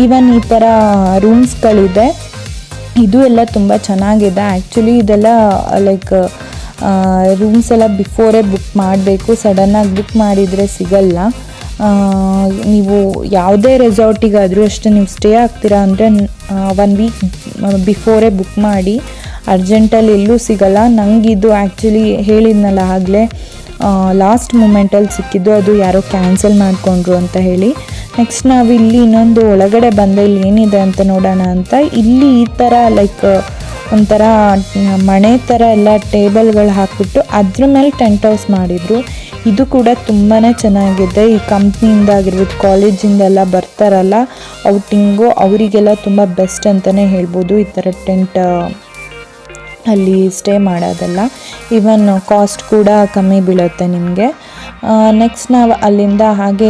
ಈವನ್ ಈ ಥರ ರೂಮ್ಸ್ಗಳಿದೆ, ಇದು ಎಲ್ಲ ತುಂಬ ಚೆನ್ನಾಗಿದೆ. ಆ್ಯಕ್ಚುಲಿ ಇದೆಲ್ಲ ಲೈಕ್ ರೂಮ್ಸ್ ಎಲ್ಲ ಬಿಫೋರೇ ಬುಕ್ ಮಾಡಬೇಕು, ಸಡನ್ನಾಗಿ ಬುಕ್ ಮಾಡಿದರೆ ಸಿಗಲ್ಲ. ನೀವು ಯಾವುದೇ ರೆಸಾರ್ಟಿಗಾದರೂ ಅಷ್ಟೇ ನೀವು ಸ್ಟೇ ಆಗ್ತೀರಾ ಅಂದರೆ 1 ವೀಕ್ ಬಿಫೋರೇ ಬುಕ್ ಮಾಡಿ, ಅರ್ಜೆಂಟಲ್ಲಿ ಎಲ್ಲೂ ಸಿಗಲ್ಲ. ನನಗಿದು ಆ್ಯಕ್ಚುಲಿ ಹೇಳಿದ್ನಲ್ಲ ಆಗಲೇ, ಲಾಸ್ಟ್ ಮೂಮೆಂಟಲ್ಲಿ ಸಿಕ್ಕಿದ್ದು, ಅದು ಯಾರೋ ಕ್ಯಾನ್ಸಲ್ ಮಾಡಿಕೊಂಡ್ರು ಅಂತ ಹೇಳಿ. ನೆಕ್ಸ್ಟ್ ನಾವು ಇಲ್ಲಿ ಇನ್ನೊಂದು ಒಳಗಡೆ ಬಂದೆ, ಇಲ್ಲಿ ಏನಿದೆ ಅಂತ ನೋಡೋಣ ಅಂತ. ಇಲ್ಲಿ ಈ ಥರ ಲೈಕ್ ಒಂಥರ ಮನೆ ಥರ ಎಲ್ಲ ಟೇಬಲ್ಗಳು ಹಾಕ್ಬಿಟ್ಟು ಅದ್ರ ಮೇಲೆ ಟೆಂಟ್ ಹೌಸ್ ಮಾಡಿದರು. ಇದು ಕೂಡ ತುಂಬಾ ಚೆನ್ನಾಗಿದೆ. ಈ ಕಂಪ್ನಿಯಿಂದ ಆಗಿರ್ಬೋದು, ಕಾಲೇಜಿಂದೆಲ್ಲ ಬರ್ತಾರಲ್ಲ ಔಟಿಂಗು, ಅವರಿಗೆಲ್ಲ ತುಂಬ ಬೆಸ್ಟ್ ಅಂತಲೇ ಹೇಳ್ಬೋದು ಈ ಥರ ಟೆಂಟ್ ಅಲ್ಲಿ ಸ್ಟೇ ಮಾಡೋದೆಲ್ಲ. ಈವನ್ ಕಾಸ್ಟ್ ಕೂಡ ಕಮ್ಮಿ ಬೀಳುತ್ತೆ ನಿಮಗೆ. ನೆಕ್ಸ್ಟ್ ನಾವು ಅಲ್ಲಿಂದ ಹಾಗೆ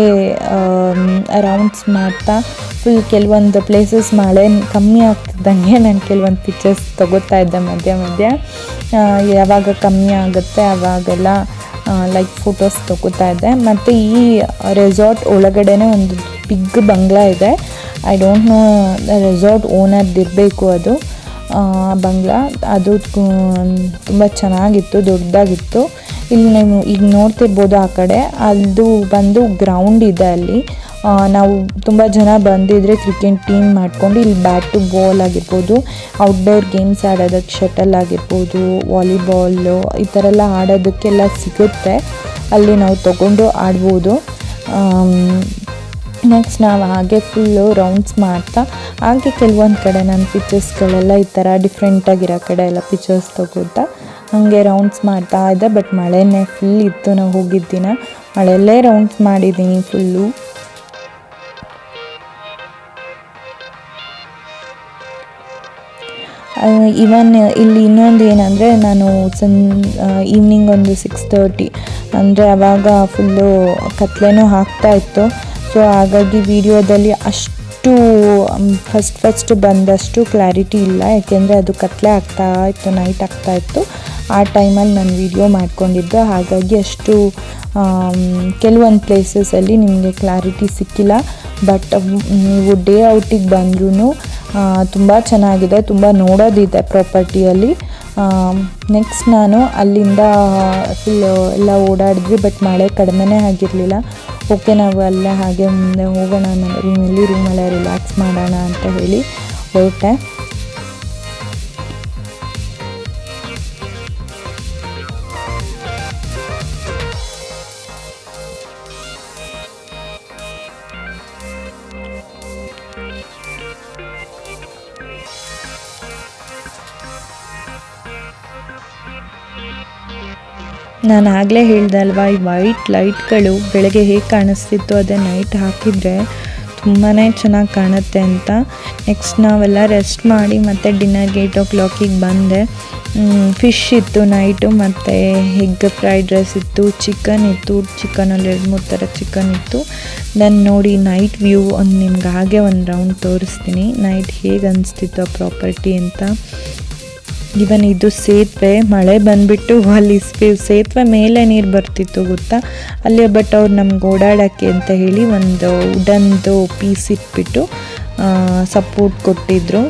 ರೌಂಡ್ಸ್ ಮಾಡ್ತಾ ಫುಲ್ ಕೆಲವೊಂದು ಪ್ಲೇಸಸ್ ಮಳೆ ಕಮ್ಮಿ ಆಗ್ತಿದ್ದಂಗೆ ನಾನು ಕೆಲವೊಂದು ಪಿಕ್ಚರ್ಸ್ ತೊಗೋತಾ ಇದ್ದೆ ಮಧ್ಯ. ಯಾವಾಗ ಕಮ್ಮಿ ಆಗುತ್ತೆ ಆವಾಗೆಲ್ಲ ಲೈಕ್ ಫೋಟೋಸ್ ತೊಗೋತಾ ಇದ್ದೆ. ಮತ್ತು ಈ ರೆಸಾರ್ಟ್ ಒಳಗಡೆನೇ ಒಂದು ಬಿಗ್ ಬಂಗ್ಲಾ ಇದೆ. ಐ ಡೋಂಟ್ ನೋ ರೆಸಾರ್ಟ್ ಓನರ್ದಿರಬೇಕು ಅದು ಬಂಗ್ಲಾ. ಅದು ತುಂಬ ಚೆನ್ನಾಗಿತ್ತು, ದೊಡ್ಡದಾಗಿತ್ತು. ಇಲ್ಲಿ ನೀವು ಈಗ ನೋಡ್ತಿರ್ಬೋದು ಆ ಕಡೆ, ಅದು ಬಂದು ಗ್ರೌಂಡ್ ಇದೆ ಅಲ್ಲಿ. ನಾವು ತುಂಬ ಜನ ಬಂದಿದ್ದರೆ ಕ್ರಿಕೆಟ್ ಟೀಮ್ ಮಾಡ್ಕೊಂಡು ಇಲ್ಲಿ ಬ್ಯಾಟು ಬಾಲ್ ಆಗಿರ್ಬೋದು, ಔಟ್ಡೋರ್ ಗೇಮ್ಸ್ ಆಡೋದಕ್ಕೆ ಶಟಲ್ ಆಗಿರ್ಬೋದು, ವಾಲಿಬಾಲು ಈ ಥರ ಎಲ್ಲ ಆಡೋದಕ್ಕೆಲ್ಲ ಸಿಗುತ್ತೆ, ಅಲ್ಲಿ ನಾವು ತೊಗೊಂಡು ಆಡ್ಬೋದು. ನೆಕ್ಸ್ಟ್ ನಾವು ಹಾಗೆ ಫುಲ್ಲು ರೌಂಡ್ಸ್ ಮಾಡ್ತಾ ಹಾಗೆ ಕೆಲವೊಂದು ಕಡೆ ನಾನು ಪಿಕ್ಚರ್ಸ್ಗಳೆಲ್ಲ ಈ ಥರ ಡಿಫ್ರೆಂಟಾಗಿರೋ ಕಡೆ ಎಲ್ಲ ಪಿಕ್ಚರ್ಸ್ ತೊಗೊತಾ ಹಾಗೆ ರೌಂಡ್ಸ್ ಮಾಡ್ತಾ ಇದ್ದೆ. ಬಟ್ ಮಳೆನೇ ಫುಲ್ ಇತ್ತು, ನಾವು ಹೋಗಿದ್ದ ದಿನ ಮಳೆಯಲ್ಲೇ ರೌಂಡ್ಸ್ ಮಾಡಿದ್ದೀನಿ ಫುಲ್ಲು. ಇವನ್ ಇಲ್ಲಿ ಇನ್ನೊಂದು ಏನಂದರೆ ನಾನು ಈವ್ನಿಂಗ್ ಒಂದು 6:30 ಅಂದರೆ ಆವಾಗ ಫುಲ್ಲು ಕತ್ಲೆನೂ ಆಗ್ತಾಯಿತ್ತು. ಸೊ ಹಾಗಾಗಿ ವಿಡಿಯೋದಲ್ಲಿ ಅಷ್ಟು ಫಸ್ಟ್ ಬಂದಷ್ಟು ಕ್ಲಾರಿಟಿ ಇಲ್ಲ, ಯಾಕೆಂದರೆ ಅದು ಕತ್ಲೆ ಆಗ್ತಾಯಿತ್ತು, ನೈಟ್ ಆಗ್ತಾಯಿತ್ತು. ಆ ಟೈಮಲ್ಲಿ ನಾನು ವಿಡಿಯೋ ಮಾಡ್ಕೊಂಡಿದ್ದು, ಹಾಗಾಗಿ ಅಷ್ಟು ಕೆಲವೊಂದು ಪ್ಲೇಸಸಲ್ಲಿ ನಿಮಗೆ ಕ್ಲಾರಿಟಿ ಸಿಕ್ಕಿಲ್ಲ. ಬಟ್ ನೀವು ಡೇ ಔಟಿಗೆ ಬಂದ್ರೂ ತುಂಬ ಚೆನ್ನಾಗಿದೆ, ತುಂಬ ನೋಡೋದಿದೆ ಪ್ರಾಪರ್ಟಿಯಲ್ಲಿ. ನೆಕ್ಸ್ಟ್ ನಾನು ಅಲ್ಲಿಂದ ಫುಲ್ ಎಲ್ಲ ಓಡಾಡಿದ್ವಿ, ಬಟ್ ಮಳೆ ಕಡಿಮೆನೇ ಆಗಿರಲಿಲ್ಲ. ಓಕೆ, ನಾವು ಅಲ್ಲೇ ಹಾಗೆ ಮುಂದೆ ಹೋಗೋಣ ರೂಮಲ್ಲೇ ರಿಲ್ಯಾಕ್ಸ್ ಮಾಡೋಣ ಅಂತ ಹೇಳಿ ಹೊರಟೆ. ನಾನು ಆಗಲೇ ಹೇಳ್ದೆ ಅಲ್ವಾ, ಈ ವೈಟ್ ಲೈಟ್ಗಳು ಬೆಳಗ್ಗೆ ಹೇಗೆ ಕಾಣಿಸ್ತಿತ್ತು ಅದೇ ನೈಟ್ ಹಾಕಿದರೆ ತುಂಬಾ ಚೆನ್ನಾಗಿ ಕಾಣುತ್ತೆ ಅಂತ. ನೆಕ್ಸ್ಟ್ ನಾವೆಲ್ಲ ರೆಸ್ಟ್ ಮಾಡಿ ಮತ್ತು ಡಿನ್ನರ್ಗೆ 8 o'clock ಬಂದೆ. ಫಿಶ್ ಇತ್ತು ನೈಟು, ಮತ್ತು ಎಗ್ ಫ್ರೈಡ್ ರೈಸ್ ಇತ್ತು, ಚಿಕನ್ ಇತ್ತು, ಚಿಕನಲ್ಲಿ 2-3 ಥರ ಚಿಕನ್ ಇತ್ತು. ನಾನು ನೋಡಿ ನೈಟ್ ವ್ಯೂ ನಿಮ್ಗೆ ಹಾಗೆ ಒಂದು ರೌಂಡ್ ತೋರಿಸ್ತೀನಿ, ನೈಟ್ ಹೇಗೆ ಅನಿಸ್ತಿತ್ತು ಆ ಪ್ರಾಪರ್ಟಿ ಅಂತ. ಇವನ್ ಇದು ಸೇತುವೆ, ಮಳೆ ಬಂದುಬಿಟ್ಟು ಅಲ್ಲಿ ಸೇತುವೆ ಮೇಲೆ ನೀರು ಬರ್ತಿತ್ತು ಗೊತ್ತಾ ಅಲ್ಲಿ. ಬಟ್ ಅವ್ರು ನಮ್ಗೆ ಓಡಾಡೋಕ್ಕೆ ಅಂತ ಹೇಳಿ ಒಂದು ವುಡನ್ದು ಪೀಸ್ ಇಟ್ಬಿಟ್ಟು ಸಪೋರ್ಟ್ ಕೊಟ್ಟಿದ್ರು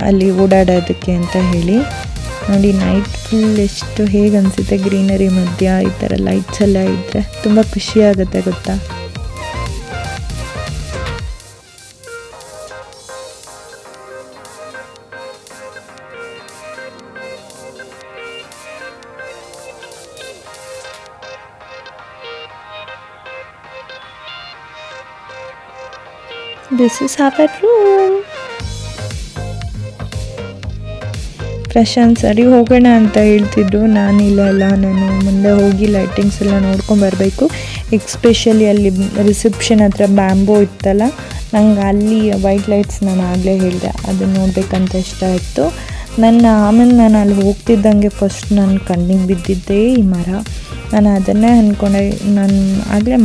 ಅಲ್ಲಿ ಓಡಾಡೋದಕ್ಕೆ ಅಂತ ಹೇಳಿ. ನೋಡಿ ನೈಟ್ ಫುಲ್ ಎಷ್ಟು ಹೇಗೆ ಅನಿಸುತ್ತೆ, ಗ್ರೀನರಿ ಮಧ್ಯ ಈ ಥರ ಲೈಟ್ಸ್ ಎಲ್ಲ ಇದ್ದರೆ ತುಂಬ ಖುಷಿಯಾಗುತ್ತೆ ಗೊತ್ತಾ. This is our room. Prashant ಸರಿ ಹೋಗೋಣ ಅಂತ ಹೇಳ್ತಿದ್ರು, ನಾನು ಮುಂದೆ ಹೋಗಿ ಲೈಟಿಂಗ್ಸ್ ಎಲ್ಲ ನೋಡ್ಕೊಂಬರಬೇಕು. ಎಕ್ಸ್ಪೆಷಲಿ ಅಲ್ಲಿ ರಿಸೆಪ್ಷನ್ ಹತ್ರ ಬ್ಯಾಂಬೋ ಇತ್ತಲ್ಲ, ನಂಗೆ ಅಲ್ಲಿ ವೈಟ್ ಲೈಟ್ಸ್ ನಾನು ಆಗಲೇ ಹೇಳಿದೆ ಅದನ್ನು ನೋಡಬೇಕಂತ ಇಷ್ಟ ಆಯಿತು. ಆಮೇಲೆ ನಾನು ಅಲ್ಲಿ ಹೋಗ್ತಿದ್ದಂಗೆ ಫಸ್ಟ್ ನನ್ನ ಕಣ್ಣಿಗೆ ಬಿದ್ದಿದ್ದೇ ಈ ಮರ. ನಾನು ಅದನ್ನೇ ಅಂದ್ಕೊಂಡೆ, ನಾನು ಆಗಲೇ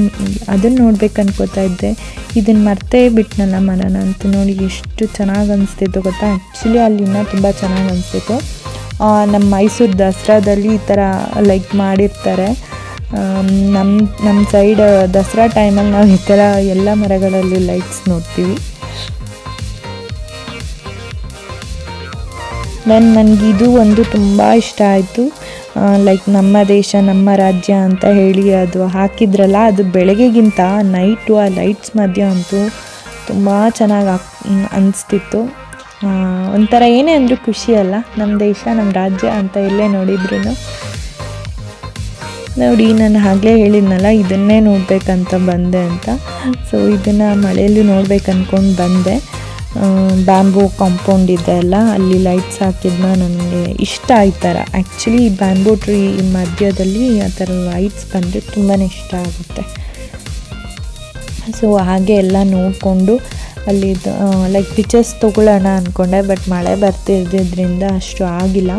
ಅದನ್ನು ನೋಡ್ಬೇಕು ಅನ್ಕೋತಾ ಇದ್ದೆ, ಇದನ್ನು ಮರ್ತೇ ಬಿಟ್ನಲ್ಲ ಮರನ ಅಂತ. ನೋಡಿ ಎಷ್ಟು ಚೆನ್ನಾಗಿ ಅನಿಸ್ತಿತ್ತು ಗೊತ್ತಾ. ಆ್ಯಕ್ಚುಲಿ ಅಲ್ಲಿನ ತುಂಬ ಚೆನ್ನಾಗಿ ಅನಿಸ್ತಿತ್ತು. ನಮ್ಮ ಮೈಸೂರು ದಸರಾದಲ್ಲಿ ಈ ಥರ ಲೈಕ್ ಮಾಡಿರ್ತಾರೆ. ನಮ್ಮ ಸೈಡ್ ದಸರಾ ಟೈಮಲ್ಲಿ ನಾವು ಈ ಥರ ಎಲ್ಲ ಮರಗಳಲ್ಲಿ ಲೈಟ್ಸ್ ನೋಡ್ತೀವಿ. ನನಗಿದು ಒಂದು ತುಂಬ ಇಷ್ಟ ಆಯಿತು. ಲೈಕ್ ನಮ್ಮ ದೇಶ ನಮ್ಮ ರಾಜ್ಯ ಅಂತ ಹೇಳಿ ಅದು ಹಾಕಿದ್ರಲ್ಲ, ಅದು ಬೆಳಗ್ಗೆಗಿಂತ ನೈಟು ಆ ಲೈಟ್ಸ್ ಮಧ್ಯ ಅಂತೂ ತುಂಬ ಚೆನ್ನಾಗಿ ಅನಿಸ್ತಿತ್ತು. ಒಂಥರ ಏನೇ ಅಂದರೂ ಖುಷಿ ಅಲ್ಲ, ನಮ್ಮ ದೇಶ ನಮ್ಮ ರಾಜ್ಯ ಅಂತ ಎಲ್ಲೇ ನೋಡಿದ್ರು. ನೋಡಿ ನಾನು ಆಗಲೇ ಹೇಳಿದ್ನಲ್ಲ ಇದನ್ನೇ ನೋಡಬೇಕಂತ ಬಂದೆ ಅಂತ. ಸೊ ಇದನ್ನು ಮಳೆಯಲ್ಲಿ ನೋಡ್ಬೇಕು ಅಂದ್ಕೊಂಡು ಬಂದೆ. ಬ್ಯಾಂಬೂ ಕಾಂಪೌಂಡ್ ಇದೆ ಅಲ್ಲ, ಅಲ್ಲಿ ಲೈಟ್ಸ್ ಹಾಕಿದ್ನ ನನಗೆ ಇಷ್ಟ ಈ ಥರ. ಆ್ಯಕ್ಚುಲಿ ಈ ಬ್ಯಾಂಬೂ ಟ್ರೀ ಮಧ್ಯದಲ್ಲಿ ಆ ಥರ ಲೈಟ್ಸ್ ಬಂದರೆ ತುಂಬಾ ಇಷ್ಟ ಆಗುತ್ತೆ. ಸೊ ಹಾಗೆ ಎಲ್ಲ ನೋಡಿಕೊಂಡು ಅಲ್ಲಿ ಲೈಕ್ ಪಿಕ್ಚರ್ಸ್ ತೊಗೊಳ್ಳೋಣ ಅಂದ್ಕೊಂಡೆ, ಬಟ್ ಮಳೆ ಬರ್ತಿರೋದ್ರಿಂದ ಅಷ್ಟು ಆಗಿಲ್ಲ.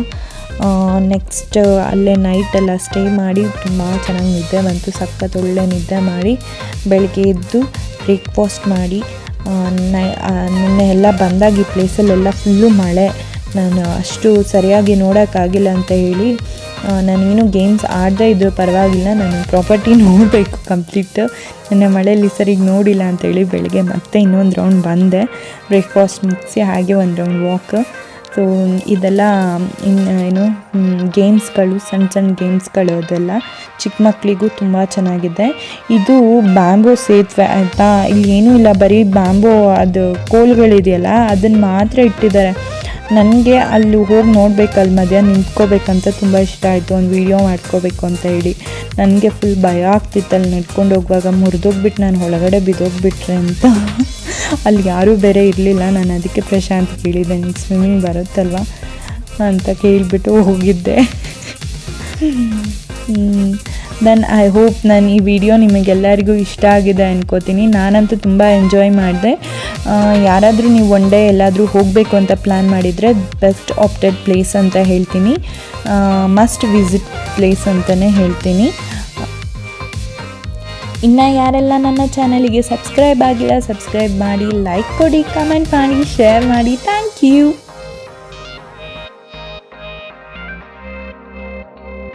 ನೆಕ್ಸ್ಟ್ ಅಲ್ಲೇ ನೈಟೆಲ್ಲ ಸ್ಟೇ ಮಾಡಿ ತುಂಬ ಚೆನ್ನಾಗಿ ನಿದ್ದೆ ಬಂತು, ಸಖತ್ ಒಳ್ಳೆ ನಿದ್ದೆ ಮಾಡಿ ಬೆಳಗ್ಗೆ ಎದ್ದು ಬ್ರೇಕ್ಫಾಸ್ಟ್ ಮಾಡಿ ನಿನ್ನೆ ಎಲ್ಲ ಬಂದಾಗ ಈ ಪ್ಲೇಸಲ್ಲೆಲ್ಲ ಫುಲ್ಲು ಮಳೆ. ನಾನು ಅಷ್ಟು ಸರಿಯಾಗಿ ನೋಡೋಕ್ಕಾಗಿಲ್ಲ ಅಂತ ಹೇಳಿ ನಾನೇನು ಗೇಮ್ಸ್ ಆಡದೇ ಇದ್ದರೂ ಪರವಾಗಿಲ್ಲ, ನಾನು ಪ್ರಾಪರ್ಟಿ ನೋಡಬೇಕು ಕಂಪ್ಲೀಟ್. ನನ್ನ ಮಳೆಯಲ್ಲಿ ಸರಿಗೆ ನೋಡಿಲ್ಲ ಅಂತೇಳಿ ಬೆಳಗ್ಗೆ ಮತ್ತೆ ಇನ್ನೊಂದು ರೌಂಡ್ ಬಂದೆ, ಬ್ರೇಕ್ಫಾಸ್ಟ್ ಮುಗಿಸಿ ಹಾಗೆ ಒಂದು ರೌಂಡ್ ವಾಕ್. ಸೊ ಇದೆಲ್ಲ ಏನು ಗೇಮ್ಸ್ಗಳು, ಸಣ್ಣ ಸಣ್ಣ ಗೇಮ್ಸ್ಗಳು ಅದೆಲ್ಲ ಚಿಕ್ಕ ಮಕ್ಕಳಿಗೂ ತುಂಬ ಚೆನ್ನಾಗಿದೆ. ಇದು ಬ್ಯಾಂಬೋ ಸೇತುವೆ ಆಯಿತಾ. ಇಲ್ಲಿ ಏನೂ ಇಲ್ಲ, ಬರೀ ಬ್ಯಾಂಬೋ ಅದು ಕೋಲ್ಗಳಿದೆಯಲ್ಲ ಅದನ್ನು ಮಾತ್ರ ಇಟ್ಟಿದ್ದಾರೆ. ನನಗೆ ಅಲ್ಲಿ ಹೋಗಿ ನೋಡಬೇಕು, ಅಲ್ಲಿ ಮಧ್ಯ ನಿಂತ್ಕೋಬೇಕಂತ ತುಂಬ ಇಷ್ಟ ಆಯಿತು, ಒಂದು ವೀಡಿಯೋ ಮಾಡ್ಕೋಬೇಕು ಅಂತ ಹೇಳಿ. ನನಗೆ ಫುಲ್ ಭಯ ಆಗ್ತಿತ್ತು ಅಲ್ಲಿ ನಡ್ಕೊಂಡು ಹೋಗುವಾಗ, ಮುರಿದೋಗ್ಬಿಟ್ಟು ನಾನು ಒಳಗಡೆ ಬಿದ್ದೋಗ್ಬಿಟ್ರೆ ಅಂತ. ಅಲ್ಲಿ ಯಾರೂ ಬೇರೆ ಇರಲಿಲ್ಲ. ನಾನು ಅದಕ್ಕೆ ಪ್ರಶಾಂತ್ ಕೇಳಿದ್ದೆ, ನಿಂಗೆ ಸ್ವಿಮ್ಮಿಂಗ್ ಬರುತ್ತಲ್ವ ಅಂತ ಕೇಳಿಬಿಟ್ಟು ಹೋಗಿದ್ದೆ. ದೆನ್ ಐ ಹೋಪ್ ನಾನು ಈ ವಿಡಿಯೋ ನಿಮಗೆಲ್ಲರಿಗೂ ಇಷ್ಟ ಆಗಿದೆ ಅನ್ಕೋತೀನಿ. ನಾನಂತೂ ತುಂಬ ಎಂಜಾಯ್ ಮಾಡಿದೆ. ಯಾರಾದರೂ ನೀವು ಒನ್ ಡೇ ಎಲ್ಲಾದರೂ ಹೋಗಬೇಕು ಅಂತ ಪ್ಲ್ಯಾನ್ ಮಾಡಿದರೆ ಬೆಸ್ಟ್ ಆಪ್ಟೆಡ್ ಪ್ಲೇಸ್ ಅಂತ ಹೇಳ್ತೀನಿ, ಮಸ್ಟ್ ವಿಸಿಟ್ ಪ್ಲೇಸ್ ಅಂತಲೇ ಹೇಳ್ತೀನಿ. ಇನ್ನು ಯಾರೆಲ್ಲ ನನ್ನ ಚಾನಲಿಗೆ ಸಬ್ಸ್ಕ್ರೈಬ್ ಆಗಿಲ್ಲ, ಸಬ್ಸ್ಕ್ರೈಬ್ ಮಾಡಿ, ಲೈಕ್ ಕೊಡಿ, ಕಮೆಂಟ್ ಮಾಡಿ, ಶೇರ್ ಮಾಡಿ. Thank you.